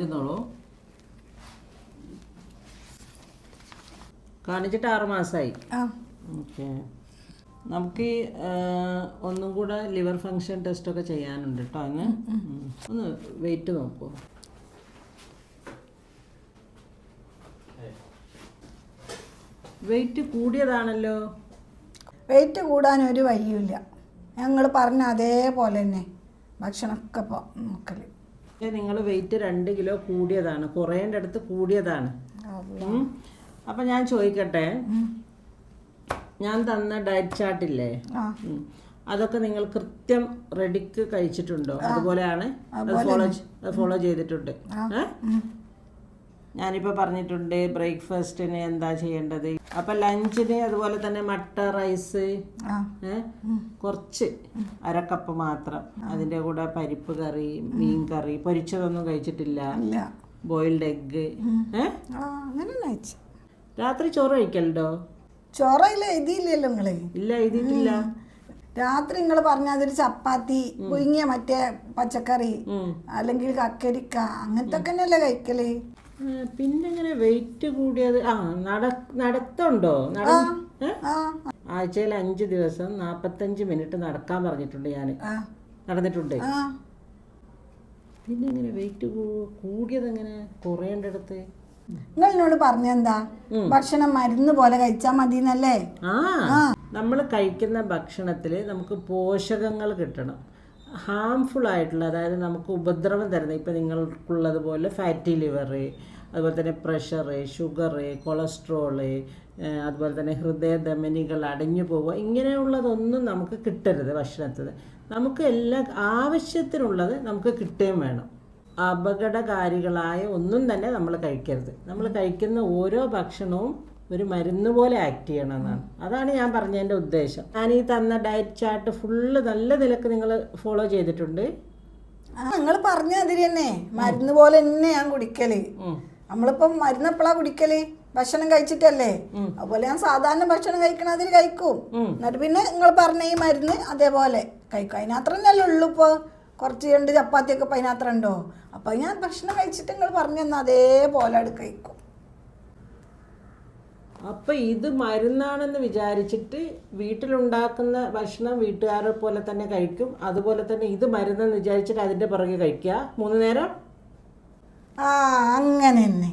ഇരുന്നോളൂ. കാണിച്ചിട്ട് 6 മാസമായി. ഓക്കെ. നമുക്ക് ഒന്നും കൂടെ ലിവർ ഫങ്ഷൻ ടെസ്റ്റൊക്കെ ചെയ്യാനുണ്ട് കേട്ടോ. അങ്ങ് ഒന്ന് വെയിറ്റ് നോക്കൂ. വെയിറ്റ് കൂടിയതാണല്ലോ. വെയിറ്റ് കൂടാൻ ഒരു വഴിയുമില്ല. ഞങ്ങൾ പറഞ്ഞ അതേപോലെ തന്നെ ഭക്ഷണമൊക്കെ നോക്കൽ. നിങ്ങൾ വെയിറ്റ് 2 കിലോ കൂടിയതാണ്, കുറേൻ്റെ അടുത്ത് കൂടിയതാണ്. അപ്പം ഞാൻ ചോദിക്കട്ടെ, ഞാൻ തന്ന ഡയറ്റ് ചാർട്ടില്ലേ, അതൊക്കെ നിങ്ങൾ കൃത്യം റെഡിക്ക് കഴിച്ചിട്ടുണ്ടോ? അതുപോലെയാണ് അത് ഫോളോ ചെയ്തിട്ടുണ്ട്. ഞാനിപ്പോൾ പറഞ്ഞിട്ടുണ്ട് ബ്രേക്ക്ഫാസ്റ്റിന് എന്താ ചെയ്യേണ്ടത്. അപ്പം ലഞ്ചിന് അതുപോലെ തന്നെ മട്ട റൈസ് കുറച്ച് 1/2 കപ്പ് മാത്രം. അതിൻ്റെ കൂടെ പരിപ്പ് കറി, മീൻ കറി, പൊരിച്ചതൊന്നും കഴിച്ചിട്ടില്ല. Boiled egg. രാത്രി ചോറ് കഴിക്കലുണ്ടോ? ചോറയില്ല, എഴുതിയില്ലല്ലോ നിങ്ങള്. ഇല്ല, എഴുതിയിട്ടില്ല. രാത്രി നിങ്ങൾ പറഞ്ഞ അതൊരു ചപ്പാത്തി, പുഴുങ്ങിയ മറ്റേ പച്ചക്കറി, അല്ലെങ്കിൽ കക്കരിക്ക, അങ്ങനത്തെ ഒക്കെ തന്നെയല്ലേ കഴിക്കല്. പിന്നെ ഇങ്ങനെ വെയിറ്റ് കൂടിയത് നടത്തുണ്ടോ? ആഴ്ചയിൽ 5 ദിവസം 45 മിനിറ്റ് നടക്കാൻ പറഞ്ഞിട്ടുണ്ട്. ഞാൻ നടന്നിട്ടുണ്ട്. പിന്നെ ഇങ്ങനെ വെയിറ്റ് കൂടിയത് എങ്ങനെ കുറയേണ്ടടുത്ത്? നിങ്ങൾ എന്നോട് പറഞ്ഞെന്താ, ഭക്ഷണം മരുന്ന് പോലെ കഴിച്ചാൽ മതി എന്നല്ലേ? നമ്മൾ കഴിക്കുന്ന ഭക്ഷണത്തിൽ നമുക്ക് പോഷകങ്ങൾ കിട്ടണം. ഹാംഫുൾ ആയിട്ടുള്ള, അതായത് നമുക്ക് ഉപദ്രവം തരുന്ന, ഇപ്പം നിങ്ങൾക്കുള്ളതുപോലെ ഫാറ്റി ലിവർ, അതുപോലെ തന്നെ പ്രഷർ, ഷുഗർ, കൊളസ്ട്രോള്, അതുപോലെ തന്നെ ഹൃദയധമനികൾ അടഞ്ഞു പോവുക, ഇങ്ങനെയുള്ളതൊന്നും നമുക്ക് കിട്ടരുത് ഭക്ഷണത്തിൽ. നമുക്ക് എല്ലാ ആവശ്യത്തിനുള്ളത് നമുക്ക് കിട്ടുകയും വേണം. അപകടകാരികളായ ഒന്നും തന്നെ നമ്മൾ കഴിക്കരുത്. നമ്മൾ കഴിക്കുന്ന ഓരോ ഭക്ഷണവും ഒരു മരുന്ന് പോലെ ആക്ട് ചെയ്യണമെന്നാണ്. അതാണ് ഞാൻ പറഞ്ഞതിൻ്റെ ഉദ്ദേശം. ഞാൻ ഈ തന്ന ഡയറ്റ് ചാർട്ട് ഫുള്ള് നല്ല നിലക്ക് നിങ്ങൾ ഫോളോ ചെയ്തിട്ടുണ്ട്. നിങ്ങൾ പറഞ്ഞ അതിൽ തന്നെ മരുന്ന് പോലെ തന്നെ ഞാൻ കുടിക്കല്. നമ്മളിപ്പം മരുന്ന് എപ്പോഴാ കുടിക്കല്? ഭക്ഷണം കഴിച്ചിട്ടല്ലേ. അതുപോലെ ഞാൻ സാധാരണ ഭക്ഷണം കഴിക്കണ അതിൽ കഴിക്കും. എന്നിട്ട് പിന്നെ നിങ്ങൾ പറഞ്ഞ ഈ മരുന്ന് അതേപോലെ കഴിക്കും. അതിനത്ര തന്നെയല്ലേ ഉള്ളൂ. ഇപ്പോൾ കുറച്ച് 2 ചപ്പാത്തിയൊക്കെ ഇപ്പം അതിനത്ര ഉണ്ടോ? അപ്പം ഞാൻ ഭക്ഷണം കഴിച്ചിട്ട് നിങ്ങൾ പറഞ്ഞു തന്നാൽ അതേപോലെ അത് കഴിക്കും. അപ്പം ഇത് മരുന്നാണെന്ന് വിചാരിച്ചിട്ട് വീട്ടിലുണ്ടാക്കുന്ന ഭക്ഷണം വീട്ടുകാരെ പോലെ തന്നെ കഴിക്കും. അതുപോലെ തന്നെ ഇത് മരുന്നെന്ന് വിചാരിച്ചിട്ട് അതിൻ്റെ പുറകെ കഴിക്കുക 3 നേരം. അങ്ങനെ തന്നെ.